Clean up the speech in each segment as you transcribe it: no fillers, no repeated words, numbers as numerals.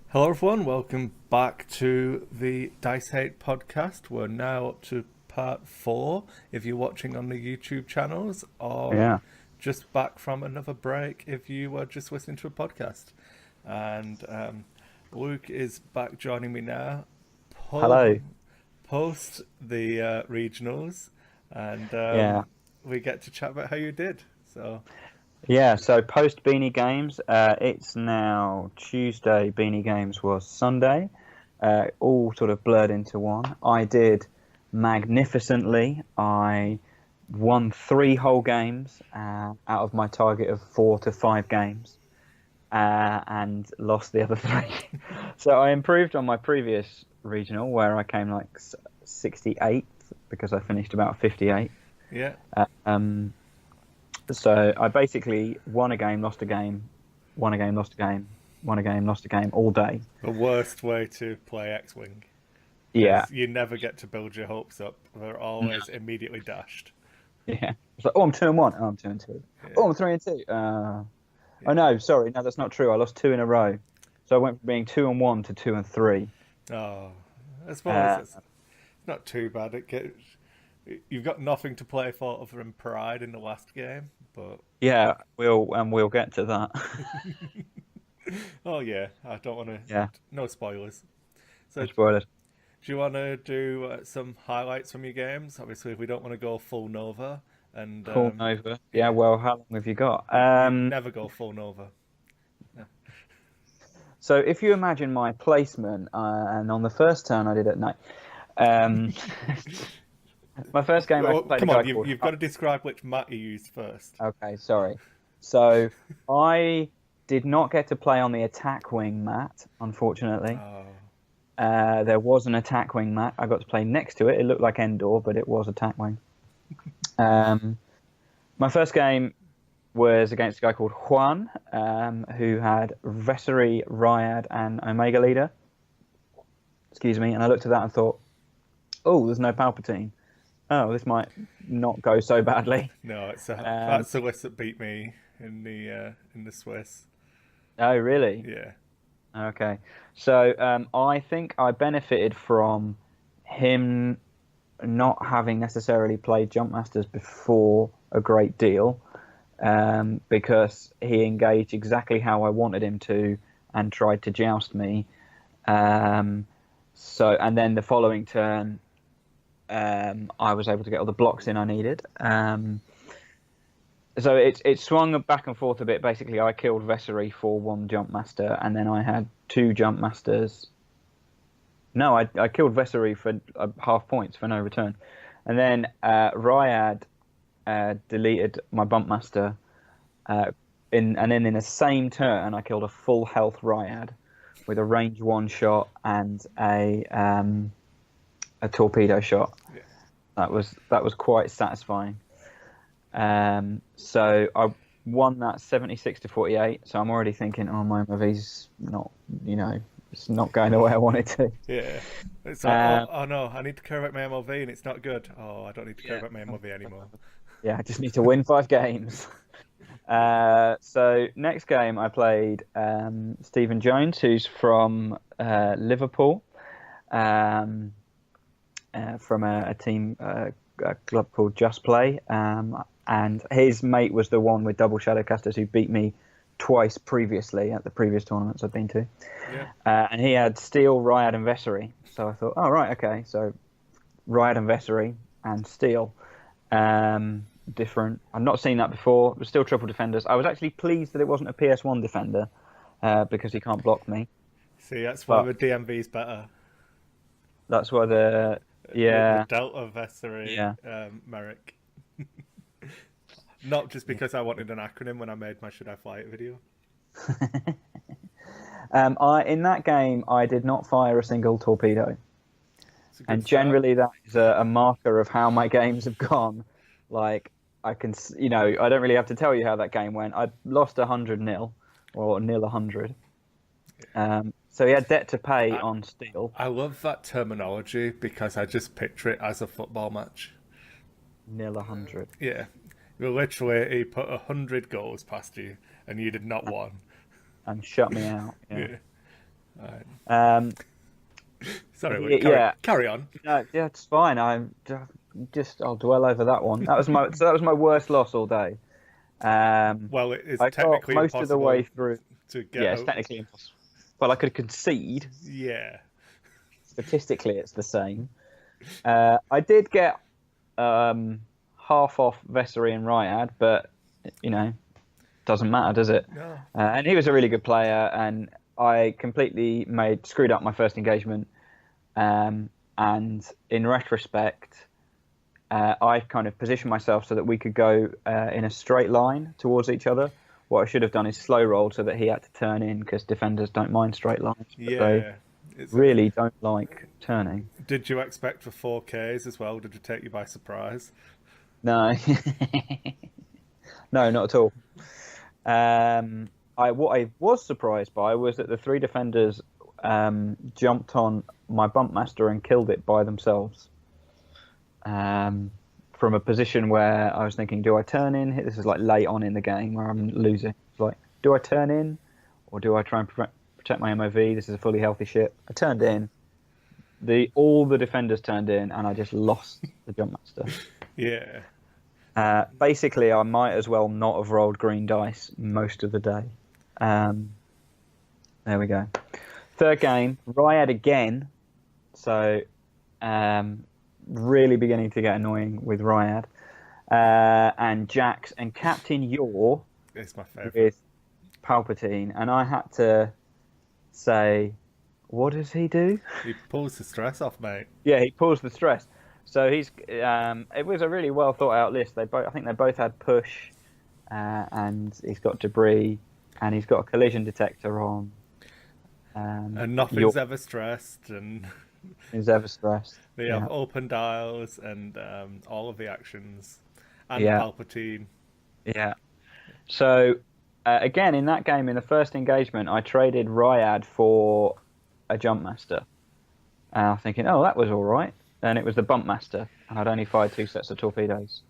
Hello, everyone. Welcome back to the DiceHate Podcast. We're now up to part 4 if you're watching on the YouTube channels, or Yeah. just back from another break if you were just listening to a podcast. And Luke is back joining me now Hello. post the regionals, and Yeah. we get to chat about how you did. So, Yeah. So post Beanie Games, it's now Tuesday. Beanie Games was Sunday. All sort of blurred into one. I did magnificently. I won 3 whole games out of my target of 4 to 5 games, and lost the other 3. So I improved on my previous regional where I came like 68th because I finished about 58. yeah, Um, So I basically won a game, lost a game, won a game, lost a game, won a game, lost a game all day. the worst way to play X-Wing. Yeah, Because you never get to build your hopes up. They're always immediately dashed. yeah. It's like, oh, I'm 2-1. Oh, I'm 2-2. Yeah. Oh, I'm 3-2. Yeah. Oh no, sorry, no, that's not true. I lost 2 in a row. So I went from being 2-1 to 2-3. Oh, I suppose Uh, it's not too bad. You've got nothing to play for other than pride in the last game, but yeah, we'll get to that. oh yeah, I don't want to. Yeah, No spoilers. no So, do spoilers. you want to do some highlights from your games? Obviously, we don't want to go full Nova, and Full Nova. Yeah, yeah, well, how long have you got? you never go full Nova. So if you imagine my placement, and on the first turn I did it. No. Um, my first game I Well, played a come guy on, called. you've got to describe which mat you used first. Okay, sorry. So I did not get to play on the attack wing mat, unfortunately. Oh, There was an attack wing mat. I got to play next to it. It looked like Endor, but it was attack wing. My first game was against a guy called Juan, who had Vessery, Ryad, and Omega Leader. Excuse me. And I looked at that and thought, oh, there's no Palpatine. Oh, this might not go so badly. no, it's Um, that's the list that beat me in the Swiss. oh, really? Yeah. Okay. So I think I benefited from him not having necessarily played Jumpmasters before a great deal, because he engaged exactly how I wanted him to and tried to joust me. And then the following turn, I was able to get all the blocks in I needed. So it swung back and forth a bit. Basically, I killed Vessery for 1 Jumpmaster, and then I had 2 Jumpmasters. No, I killed Vessery for half points for no return. And then Ryad deleted my Bumpmaster, and then in the same turn, I killed a full health Ryad with a range 1 shot and a torpedo shot. Yeah. That was quite satisfying. So I won that 76-48. So I'm already thinking, oh, my MOV's not, it's not going the way I want it to. Yeah. It's like, oh no, I need to care about my MLV and it's not good. Oh, I don't need to care Yeah. about my MLV anymore. Yeah, I just need to win 5 games. So next game I played Stephen Jones, who's from Liverpool, from a team, a club called Just Play, and his mate was the one with double Shadowcasters who beat me twice previously at the previous tournaments I've been to. Yeah. And he had Steel, Ryad, and Vessery. So I thought, oh, right, okay. So Ryad and Vessery and Steel. Different. I've not seen that before. It was still triple defenders. I was actually pleased that it wasn't a PS1 defender, because he can't block me. See, that's why But the DMV's better. that's why the The Delta Vessery Yeah. Merrick. Not just because I wanted an acronym when I made my Should I Fly It video. in that game I did not fire a single torpedo, It's a good and start. generally that is a marker of how my games have gone. Like I can, I don't really have to tell you how that game went. I lost 100-0 or nil 100. So he had debt to pay on Steel. I love that terminology because I just picture it as a football match. Nil 100. Yeah. Literally, he put 100 goals past you and you did not one. And shut me out. Yeah. Yeah. Um, Sorry, wait, carry on. No, yeah, it's fine. I'll dwell over that one. That was my worst loss all day. Well, it is I technically got most of the way through. to get. Yeah, it's technically impossible. Well, I could concede. Yeah. Statistically, it's the same. I did get half off Vessery and Ryad, but doesn't matter, does it? No. And he was a really good player, and I completely screwed up my first engagement. And in retrospect, I kind of positioned myself so that we could go in a straight line towards each other. What I should have done is slow roll so that he had to turn in, because defenders don't mind straight lines. But they really don't like turning. Did you expect for 4Ks as well? Did it take you by surprise? No. No, not at all. What I was surprised by was that the three defenders jumped on my bump master and killed it by themselves. From a position where I was thinking, do I turn in? This is like late on in the game where I'm losing. It's like, do I turn in or do I try and protect my MOV? This is a fully healthy ship. I turned in. All the defenders turned in, and I just lost the jump master. Yeah. Basically, I might as well not have rolled green dice most of the day. There we go. Third game, Ryad again. So, really beginning to get annoying with Ryad. And Jax and Captain Yor. It's my favourite. With Palpatine. And I had to say, what does he do? He pulls the stress off, mate. Yeah, he pulls the stress. So he's. It was a really well thought out list. I think they both had push, and he's got debris, and he's got a collision detector on. And nothing's ever stressed, and is ever stressed. They have open dials and all of the actions, and Yeah. Palpatine. Yeah. So again, in that game, in the first engagement, I traded Ryad for a jump master. And I'm thinking, oh, that was all right. And it was the bump master, and I'd only fired 2 sets of torpedoes.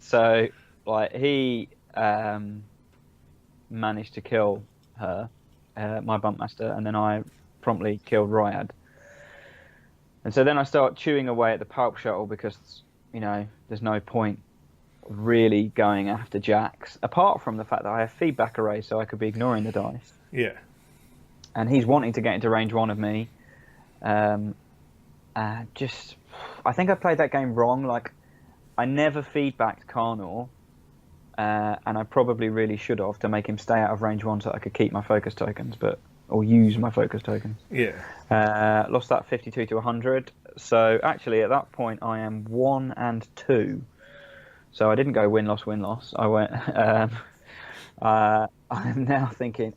So, like, he managed to kill her, my bump master, and then I promptly killed Ryad. And so then I start chewing away at the Palp shuttle because, there's no point really going after Jax, apart from the fact that I have feedback array, so I could be ignoring the dice. Yeah. And he's wanting to get into range 1 of me. I think I played that game wrong. Like, I never feedbacked Carnor, and I probably really should have to make him stay out of range 1 so I could keep my focus tokens, or use my focus tokens. Yeah. Lost that 52 to 100. So actually, at that point, I am 1 and 2. So I didn't go win loss. I went. I'm now thinking,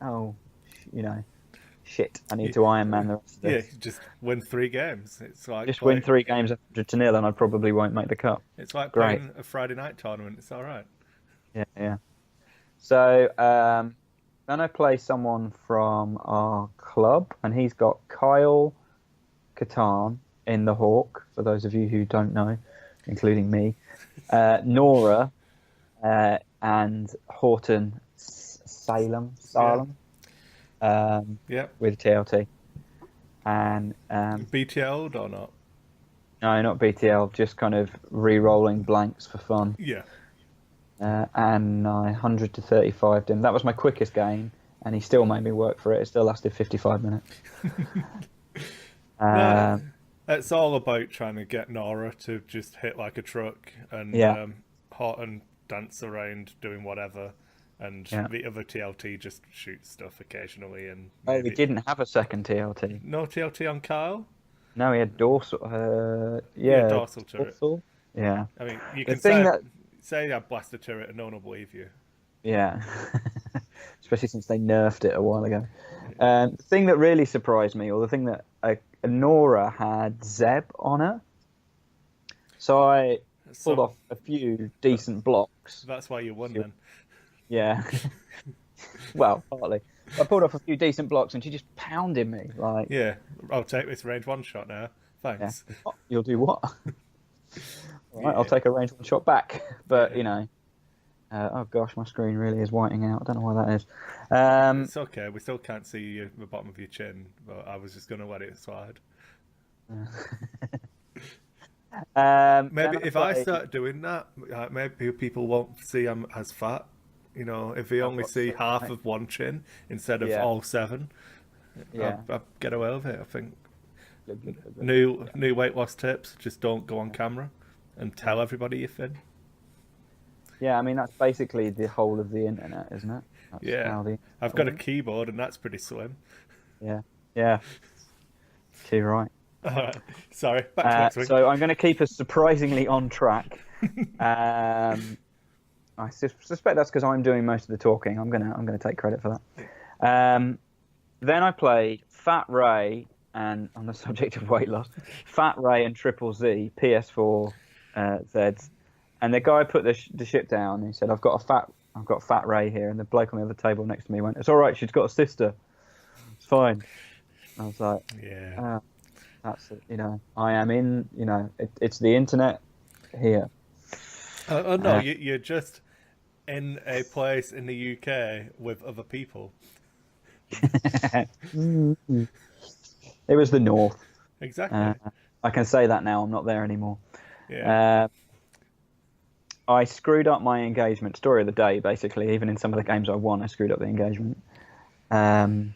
shit, I need to Iron Man the rest of this. Yeah, just win 3 games. It's like win 3 games 100-0, and I probably won't make the cup. It's like playing a Friday night tournament. It's all right. Yeah. So then I play someone from our club, and he's got Kyle Catan in the Hawk, for those of you who don't know, including me, Nora, and Horton Salem. With TLT. And BTL'd or not? No, not BTL, just kind of re-rolling blanks for fun. Yeah. And I 100 to 35'd him. That was my quickest game, and he still made me work for it. It still lasted 55 minutes. It's all about trying to get Nora to just hit like a truck, and Horton dance around doing whatever. And the other TLT just shoots stuff occasionally. And we didn't have a second TLT. No TLT on Kyle? No, he had dorsal. Dorsal turret. Yeah. I mean, you can say you have blaster turret and no one will believe you. Yeah. Especially since they nerfed it a while ago. The thing that really surprised me, or the thing that Nora had Zeb on her. So I pulled off a few decent blocks. That's why you won then. Yeah. Well, partly. I pulled off a few decent blocks and she just pounded me. Like, yeah, I'll take this range 1 shot now. Thanks. Yeah. You'll do what? All right, I'll take a range 1 shot back. But, Oh gosh, my screen really is whiting out. I don't know why that is. It's okay. We still can't see the bottom of your chin, but I was just going to let it slide. Maybe if I start doing that, maybe people won't see I'm as fat. You know, if they only see half of one chin instead of all 7, I'll get away with it, I think. New weight loss tips: just don't go on camera and tell everybody you're thin. Yeah, I mean that's basically the whole of the internet, isn't it? That's I've got a keyboard and that's pretty slim. Yeah. Too right. Sorry, back to next week. So I'm going to keep us surprisingly on track. I suspect that's because I'm doing most of the talking. I'm gonna take credit for that. Then I played Fat Ray, and on the subject of weight loss, Fat Ray and Triple Z PS4 Zs, and the guy put the ship down. And he said, "I've got Fat Ray here," and the bloke on the other table next to me went, "It's all right. She's got a sister. It's fine." I was like, "Yeah, that's it. I am in. It's the internet here." No, you're just in a place in the UK with other people. It was the north. Exactly. I can say that now. I'm not there anymore. Yeah. I screwed up my engagement. Story of the day, basically. Even in some of the games I won, I screwed up the engagement. And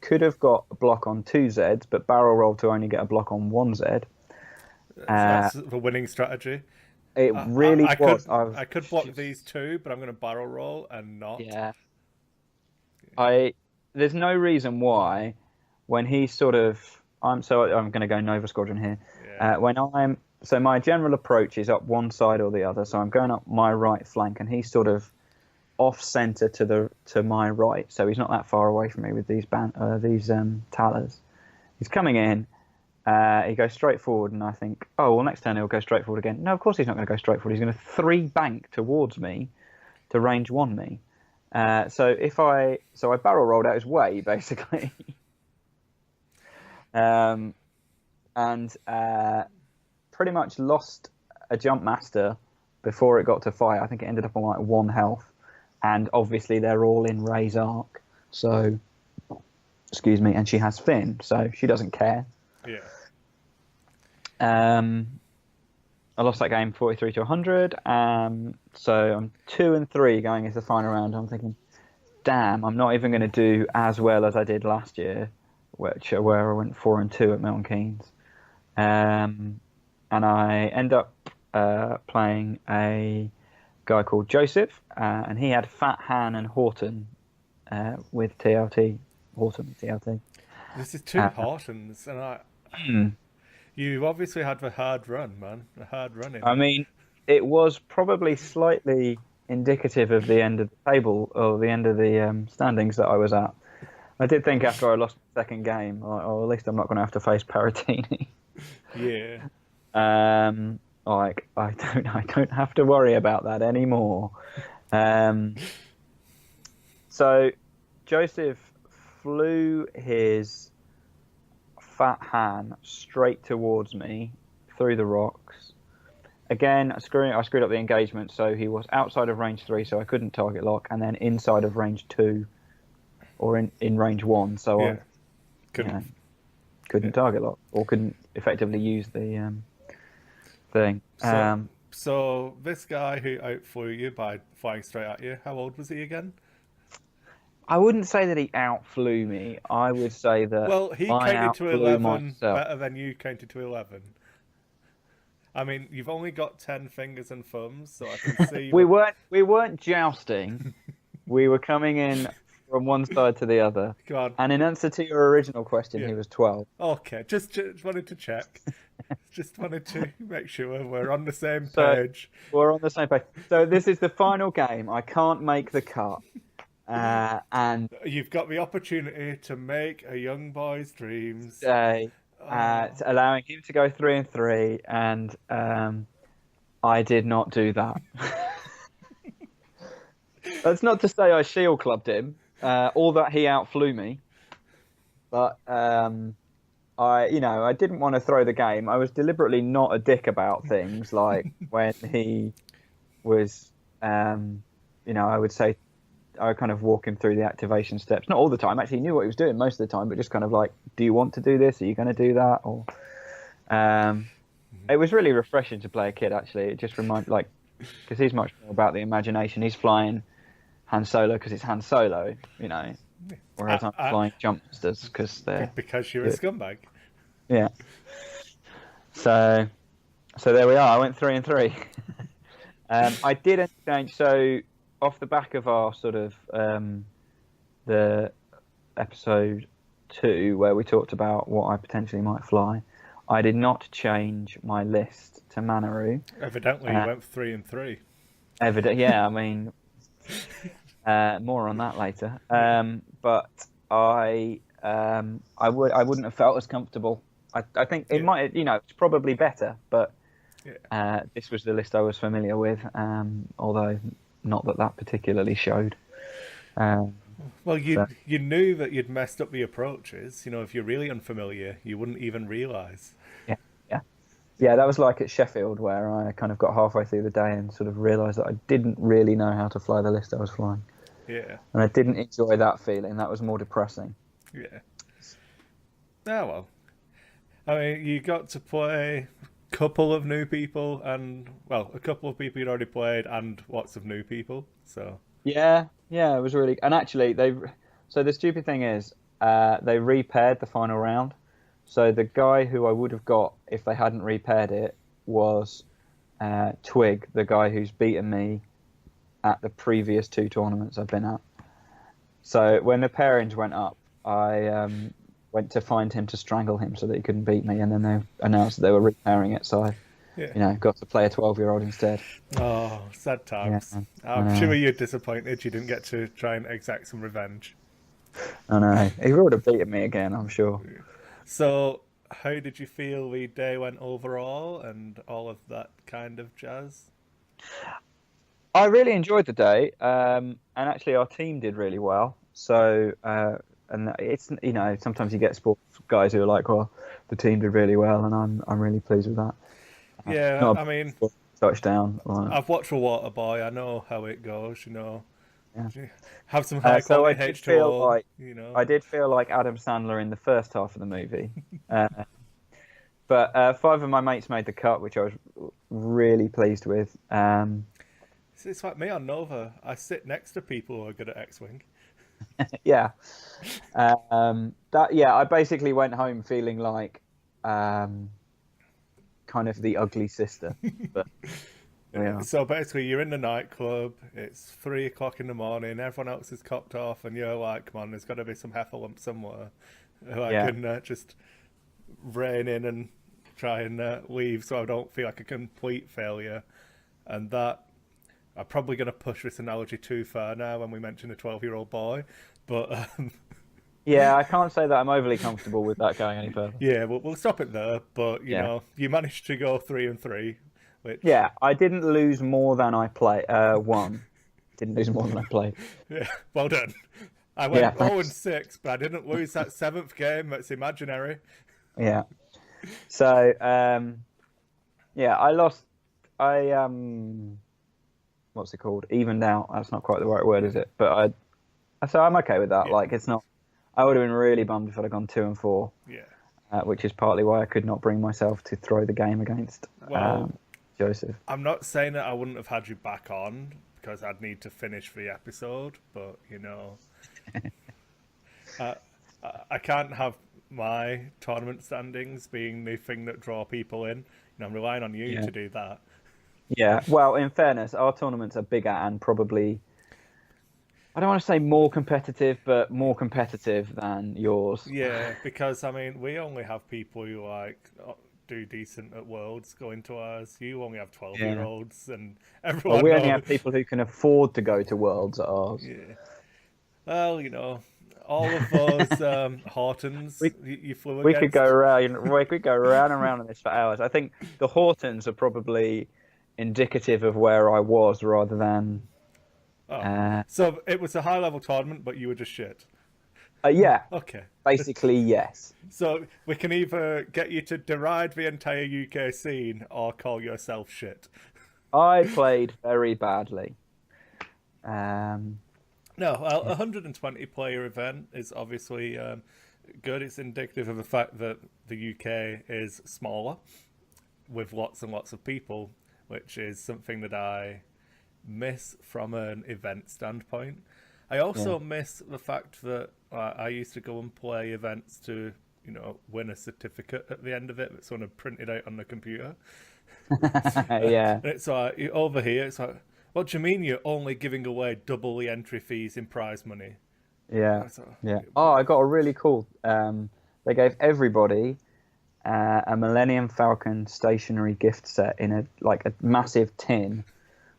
could have got a block on 2 Zs, but barrel rolled to only get a block on 1 Z. That's the winning strategy. It really was. I could block these 2, but I'm going to barrel roll and not. Yeah. There's no reason why, when he's sort of, I'm going to go Nova Squadron here. Yeah. So my general approach is up one side or the other. So I'm going up my right flank, and he's sort of off center to my right. So he's not that far away from me with these Talers. He's coming in. He goes straight forward, and I think, oh well, next turn he'll go straight forward again. No, of course he's not going to go straight forward. He's going to 3 bank towards me to range 1 me. So I barrel rolled out his way basically, and pretty much lost a jump master before it got to fire. I think it ended up on like 1 health, and obviously they're all in Ray's arc. So, excuse me, and she has Finn, so she doesn't care. Yeah. I lost that game 43 to 100. So I'm 2-3 going into the final round. I'm thinking, damn, I'm not even going to do as well as I did last year, where I went 4-2 at Milton Keynes. And I end up playing a guy called Joseph, and he had Fat Han and Horton with TLT. Horton with TLT. This is 2 Hortons, and you obviously had a hard run, man. A hard run in. I mean, it was probably slightly indicative of the end of the table, or the end of the standings that I was at. I did think after I lost the second game, or at least I'm not going to have to face Paratini. Yeah. I don't have to worry about that anymore. So Joseph flew his Fat Han straight towards me through the rocks. Again, I screwed up the engagement, so he was outside of range 3, so I couldn't target lock, and then inside of range 2, or in range 1, so I couldn't target lock, or couldn't effectively use the thing. So this guy who outflew you by flying straight at you, how old was he again? I wouldn't say that he outflew me. I would say that he counted to 11 myself. better than you counted to 11. I mean, you've only got 10 fingers and thumbs, so I can see. we weren't jousting. We were coming in from one side to the other. God. And in answer to your original question, he was 12. Okay, just wanted to check. Just wanted to make sure we're on the same page. So, we're on the same page. So this is the final game. I can't make the cut. And you've got the opportunity to make a young boy's dreams. Allowing him to go 3-3, and I did not do that. That's not to say I shield clubbed him, or that he outflew me, but I didn't want to throw the game. I was deliberately not a dick about things, like when he was, I would say, I would kind of walk him through the activation steps. Not all the time. Actually, he knew what he was doing most of the time, but just kind of like, do you want to do this? Are you going to do that? Or, it was really refreshing to play a kid. Actually, it just reminded because he's much more about the imagination. He's flying Han Solo because it's Han Solo, whereas I'm flying Jumpsters because you're a scumbag. Yeah. So there we are. I went 3-3. I did exchange. So off the back of our sort of the episode 2 where we talked about what I potentially might fly, I did not change my list to Manaroo. Evidently, you went 3-3. Yeah. I mean, more on that later. But I wouldn't have felt as comfortable. I think it might, it's probably better, but this was the list I was familiar with, although not that particularly showed. Well, you knew that you'd messed up the approaches. If you're really unfamiliar, you wouldn't even realise. Yeah, that was like at Sheffield, where I kind of got halfway through the day and sort of realised that I didn't really know how to fly the list I was flying. Yeah. And I didn't enjoy that feeling. That was more depressing. Yeah. Oh, well. I mean, you got to play a couple of new people and, a couple of people you'd already played and lots of new people, so... Yeah, it was really... And actually, so the stupid thing is, they repaired the final round. So the guy who I would have got if they hadn't repaired it was Twig, the guy who's beaten me at the previous 2 tournaments I've been at. So when the pairings went up, I went to find him to strangle him so that he couldn't beat me, and then they announced that they were repairing it, so I got to play a 12-year-old instead. Oh, sad times. Yeah, I'm sure you're disappointed you didn't get to try and exact some revenge. I know. He would have beaten me again, I'm sure. So, how did you feel the day went overall and all of that kind of jazz? I really enjoyed the day, and actually our team did really well. So, and it's sometimes you get sports guys who are like, "Well, the team did really well," and I'm really pleased with that. Yeah, I mean, touchdown. I've watched The Water Boy. I know how it goes. Yeah. Have some high quality H2O. I did feel like Adam Sandler in the first half of the movie. But 5 of my mates made the cut, which I was really pleased with. It's like me on Nova. I sit next to people who are good at X-Wing. Yeah. I basically went home feeling like kind of the ugly sister. But yeah. So basically, you're in the nightclub. It's 3:00 in the morning. Everyone else is cocked off, and you're like, "Come on, there's got to be some heffalump somewhere who I can just rein in and try and leave, so I don't feel like a complete failure." And that, I'm probably going to push this analogy too far now when we mention a 12-year-old boy, but yeah, I can't say that I'm overly comfortable with that going any further. Yeah, we'll stop it there. But you managed to go 3-3. Which... Yeah, I didn't lose more than I played. Won. Didn't lose more than I played. Yeah, well done. I went 0-6, but I didn't lose that 7th game. That's imaginary. Yeah. So, I lost. What's it called? Evened out. That's not quite the right word, is it? But so I'm okay with that. Yeah. Like, it's not. I would have been really bummed if I'd have gone 2-4. Yeah. Which is partly why I could not bring myself to throw the game against. Joseph. I'm not saying that I wouldn't have had you back on because I'd need to finish the episode, but I can't have my tournament standings being the thing that draw people in. I'm relying on you to do that. Yeah, well, in fairness, our tournaments are bigger and probably, I don't want to say more competitive, but more competitive than yours. Yeah, because we only have people who do decent at Worlds go into ours. You only have 12-year-olds, and everyone. Well, we only have people who can afford to go to Worlds at ours. Yeah. Well, all of those Hortons you flew against. We could go around. We could go round and round on this for hours. I think the Hortons are probably indicative of where I was rather than. So it was a high-level tournament, but you were just shit. Yeah. Okay. Basically, yes. So we can either get you to deride the entire UK scene or call yourself shit. I played very badly. No, a 120 player event is obviously good. It's indicative of the fact that the UK is smaller with lots and lots of people, which is something that I miss from an event standpoint. I also miss the fact that I used to go and play events to, win a certificate at the end of it that's sort of printed out on the computer. Yeah. And it's like, over here, it's like, what do you mean you're only giving away double the entry fees in prize money? Yeah. Yeah. Oh, I got a really cool. They gave everybody a Millennium Falcon stationery gift set in a massive tin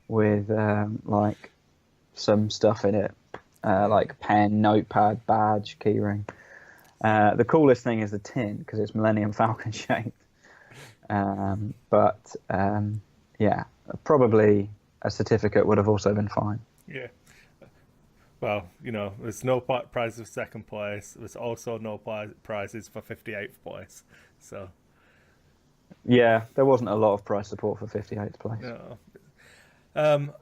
with like some stuff in it, like pen, notepad, badge, keyring. The coolest thing is the tin because it's Millennium Falcon shaped. But yeah, probably a certificate would have also been fine. Yeah. Well, there's no prize for second place. There's also no prizes for 58th place. So. Yeah, there wasn't a lot of prize support for 58th place. No.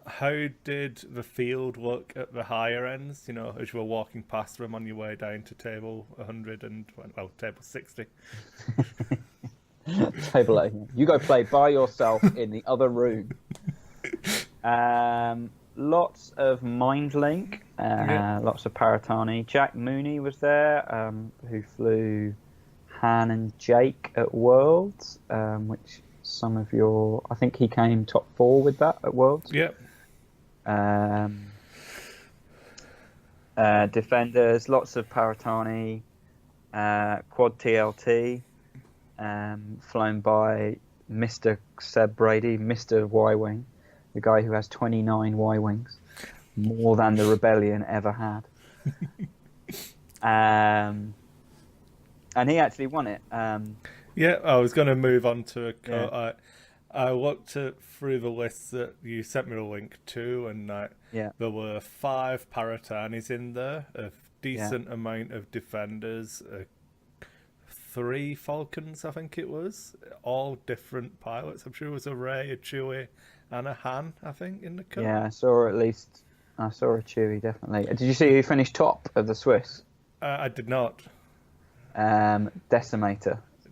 How did the field look at the higher ends? As you were walking past them on your way down to table 100 and table 60. Table 8. You go play by yourself in the other room. Lots of Mindlink, lots of Paratani. Jack Mooney was there, who flew Han and Jake at Worlds, which some of I think he came top 4 with that at Worlds. Yep. Defenders, lots of Paratani, Quad TLT, flown by Mr. Seb Brady, Mr. Y-Wing, the guy who has 29 Y-Wings, more than the Rebellion ever had. And he actually won it. Yeah, I was going to move on to a quote. Yeah. I looked through the lists that you sent me the link to, and there were 5 Paratanis in there, a decent amount of defenders, 3 Falcons, I think it was, all different pilots. I'm sure it was a Ray, a Chewie, and a Han, I think, in the car. Yeah, I saw a Chewie, definitely. Did you see who finished top of the Swiss? I did not.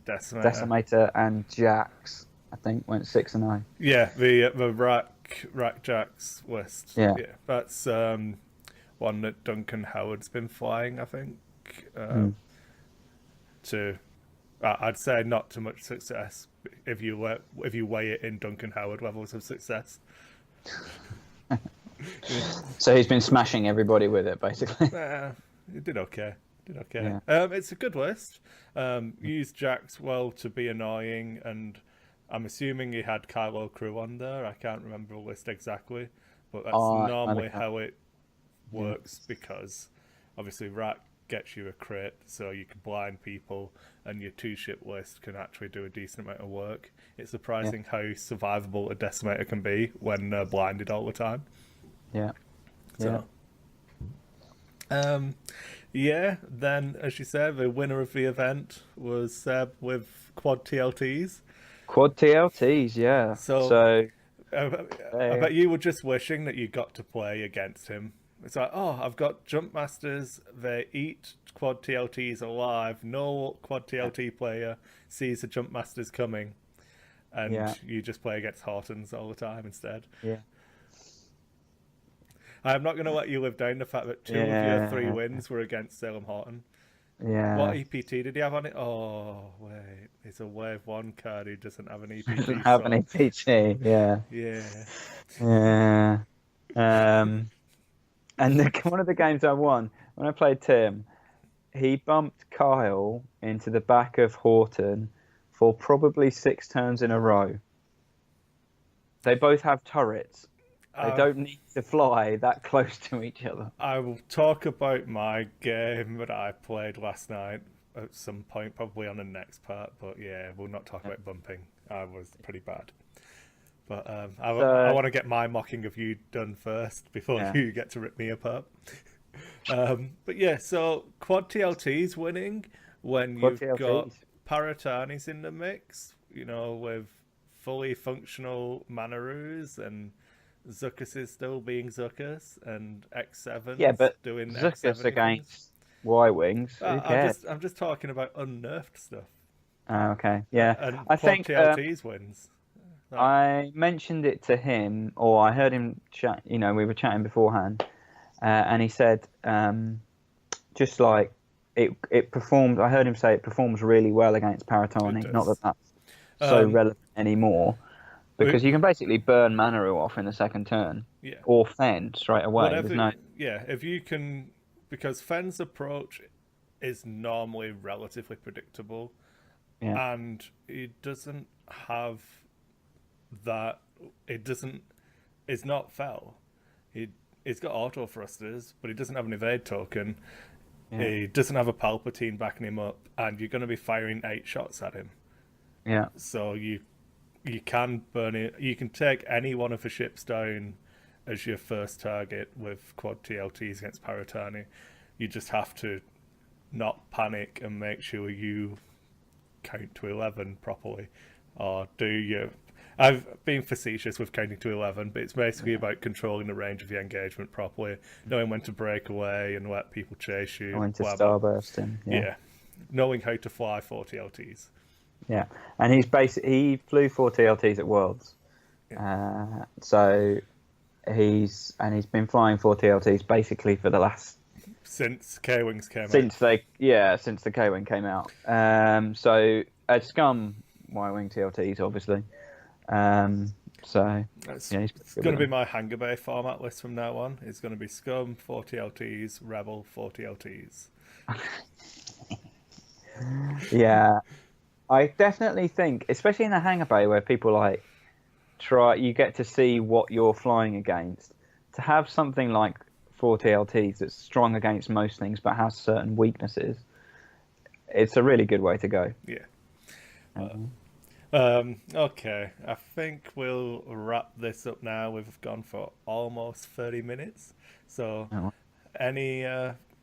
Decimator and Jax, I think, went 6 and 0. Yeah, the Rack Jax list. Yeah, that's one that Duncan Howard's been flying, I think. I'd say not too much success if you weigh it in Duncan Howard levels of success. So he's been smashing everybody with it, basically. He did okay. Yeah. It's a good list. Used Jax well to be annoying, and I'm assuming he had Kylo Crew on there. I can't remember the list exactly, but that's normally how it works, because obviously Rack gets you a crit, so you can blind people, and your 2-ship list can actually do a decent amount of work. It's surprising how survivable a Decimator can be when blinded all the time. Yeah. So. Then, as you said, the winner of the event was Seb with Quad TLTs. Quad TLTs, yeah. So I bet you were just wishing that you got to play against him. It's like, I've got Jump Masters, they eat Quad TLTs alive, no Quad TLT player sees the Jump Masters coming, and you just play against Hortons all the time instead. Yeah. I'm not going to let you live down the fact that 2 of your 3 wins were against Salem Horton. Yeah. What EPT did he have on it? Oh, wait. It's a Wave 1 card who doesn't have an EPT. Doesn't have an EPT, yeah. Yeah. Yeah. And one of the games I won, when I played Tim, he bumped Kyle into the back of Horton for probably 6 turns in a row. They both have turrets. They don't need to fly that close to each other. I will talk about my game that I played last night at some point, probably on the next part. But yeah, we'll not talk about bumping. I was pretty bad. But I want to get my mocking of you done first before you get to rip me apart. But yeah, so Quad TLT's winning when you've got Paratanis in the mix, with fully functional Manaroos and Zuckus is still being Zuckus and Yeah, X7's but doing Zuckus X7 things. against Y-Wings, who cares? I'm just talking about unnerfed stuff. Okay, yeah. And I Quad think TLT's wins. I mentioned it to him, or I heard him chat, we were chatting beforehand, and he said, just like, it performed, I heard him say it performs really well against Paratani. Not that that's so relevant anymore, because you can basically burn Manaru off in the second turn, or Fend straight away. If you can, because Fend's approach is normally relatively predictable, and it doesn't have that. It's not fell. It's got auto thrusters, but he doesn't have an evade token. He doesn't have a Palpatine backing him up, and you're going to be firing 8 shots at him. Yeah. So you can burn it. You can take any one of the ships down as your first target with quad TLTs against Paratani. You just have to not panic and make sure you count to 11 properly, or do your. I've been facetious with counting to 11, but it's basically about controlling the range of your engagement properly, knowing when to break away and let people chase you. When to starburst him. Yeah. Knowing how to fly 4 TLTs. Yeah, and he flew 4 TLTs at Worlds. So he's been flying 4 TLTs basically for the last... Since K-Wings came out. Since the K-Wing came out. So at Scum, Y-Wing TLTs, obviously. It's going to be my Hangar Bay format list from now on. It's going to be Scum, 4 TLTs, Rebel, 4 TLTs. Yeah, I definitely think, especially in the Hangar Bay where people you get to see what you're flying against, to have something like 4 TLTs that's strong against most things but has certain weaknesses, it's a really good way to go. Yeah. Okay, I think we'll wrap this up now. We've gone for almost 30 minutes. So, any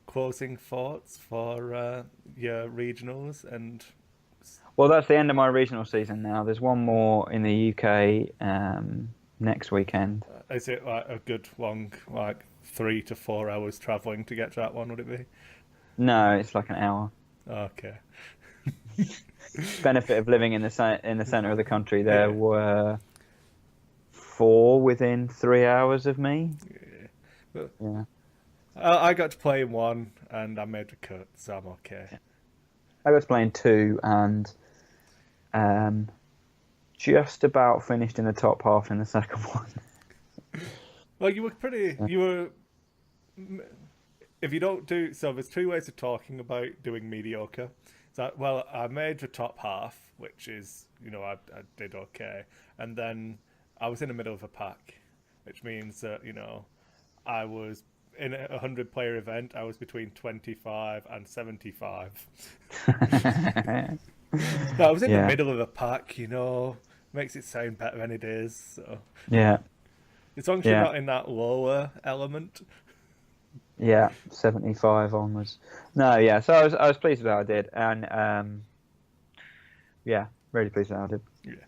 closing thoughts for your regionals? And well, that's the end of my regional season now. There's one more in the UK next weekend. Is it like a good long, 3 to 4 hours travelling to get to that one, would it be? No, it's like an hour. Okay. Benefit of living in the centre of the country, there were 4 within 3 hours of me. I got to play in 1 and I made the cut, so I'm okay. I got to play in 2 and just about finished in the top half in the second one. Well, you were pretty. You were. If you don't do so, there's 2 ways of talking about doing mediocre. So, well, I made the top half, which is, I did okay, and then I was in the middle of a pack, which means that I was in a 100-player event. I was between 25 and 75. I was in the middle of a pack. Makes it sound better than it is. So. Yeah. As long as you're not in that lower element. Yeah, 75 onwards. No, yeah. So I was pleased with how I did, and really pleased with how I did. Yeah,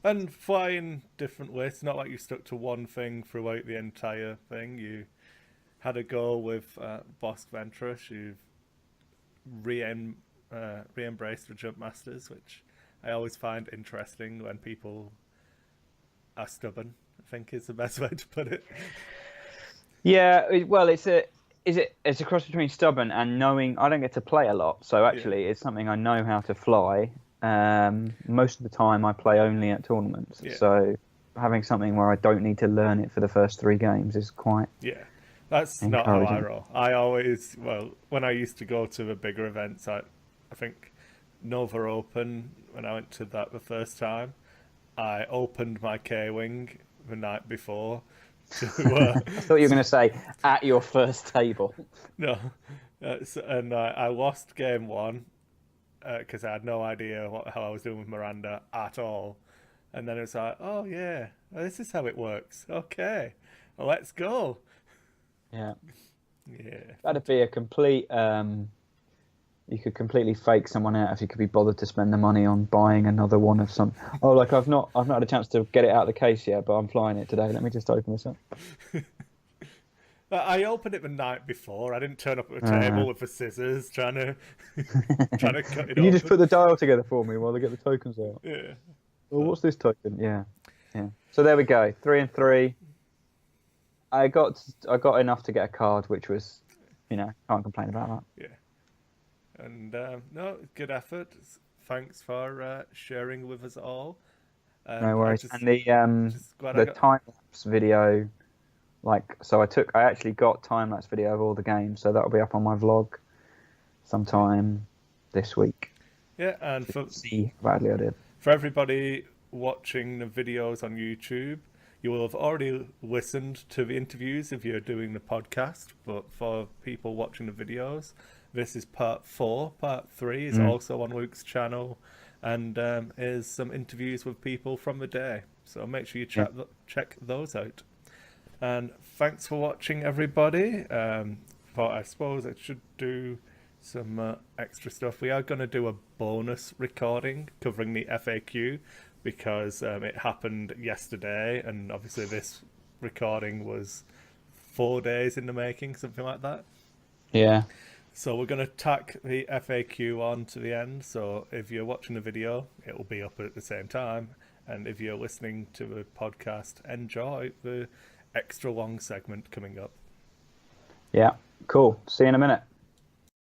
and flying differently. It's not like you stuck to one thing throughout the entire thing. You had a go with Bosk Ventress. You've re-embraced the Jump Masters, which I always find interesting when people are stubborn. I think is the best way to put it. Yeah, well, it's a cross between stubborn and knowing. I don't get to play a lot, so actually it's something I know how to fly. Most of the time I play only at tournaments, so having something where I don't need to learn it for the first 3 games is quite that's not how I roll. I always, when I used to go to the bigger events, I think Nova Open, when I went to that the first time, I opened my K-Wing the night before. I thought you were going to say at your first table. No, and I lost game 1 because I had no idea how I was doing with Miranda at all, and then it was like, oh yeah, this is how it works. Okay, well, let's go. Yeah, that'd be a complete You could completely fake someone out if you could be bothered to spend the money on buying another one of some. Oh, like I've not had a chance to get it out of the case yet, but I'm flying it today. Let me just open this up. I opened it the night before. I didn't turn up at the table with the scissors trying to cut it Can you just put the dial together for me while they get the tokens out? Yeah. Well, what's this token? Yeah. So there we go. 3 and 3. I got enough to get a card, which was, can't complain about that. Yeah. And no, good effort. Thanks for sharing with us all. No worries. And the time-lapse video, I actually got time-lapse video of all the games, so that'll be up on my vlog sometime this week. Yeah, and see how badly I did. For everybody watching the videos on YouTube, you will have already listened to the interviews if you're doing the podcast, but for people watching the videos, this is part 4. Part 3 is also on Luke's channel, and is some interviews with people from the day. So make sure you check those out. And thanks for watching, everybody. But I suppose I should do some extra stuff. We are going to do a bonus recording covering the FAQ because it happened yesterday, and obviously this recording was 4 days in the making, something like that. Yeah. So we're going to tack the FAQ on to the end. So if you're watching the video, it will be up at the same time. And if you're listening to the podcast, enjoy the extra long segment coming up. Yeah, cool. See you in a minute.